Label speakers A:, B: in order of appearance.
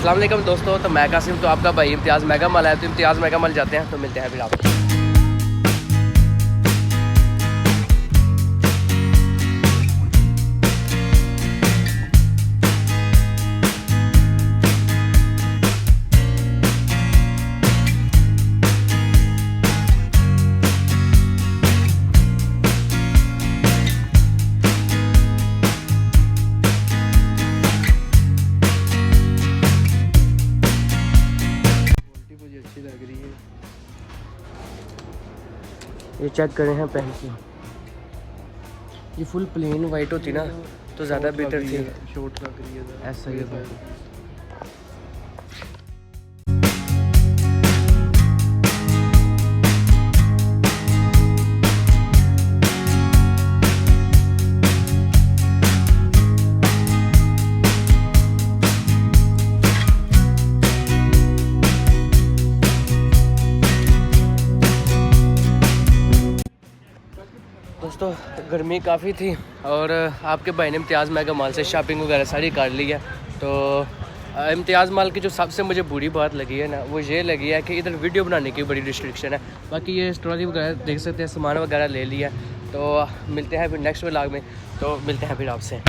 A: अस्सलाम वालेकुम दोस्तों, तो मैं कासिम, तो आपका भाई इम्तियाज़ मेगा मॉल है। तो इम्तियाज़ मेगा मॉल जाते हैं, तो मिलते हैं फिर आप।
B: अच्छी लग रही है।
A: ये चेक करें हैं पहन के, ये फुल प्लेन वाइट होती ना तो ज़्यादा बेहतर थी।
B: शॉर्ट लग रही है
A: ऐसा ही है। दोस्तों गर्मी काफ़ी थी और आपके भाई ने इम्तियाज़ मेगा मॉल से शॉपिंग वगैरह सारी कर ली है। तो इम्तियाज़ मॉल की जो सबसे मुझे बुरी बात लगी है ना, वो ये लगी है कि इधर वीडियो बनाने की बड़ी रिस्ट्रिक्शन है। बाकी ये ट्रॉली वगैरह देख सकते हैं, सामान वगैरह ले लिया। तो मिलते हैं फिर नेक्स्ट व्लॉग में, तो मिलते हैं फिर आपसे।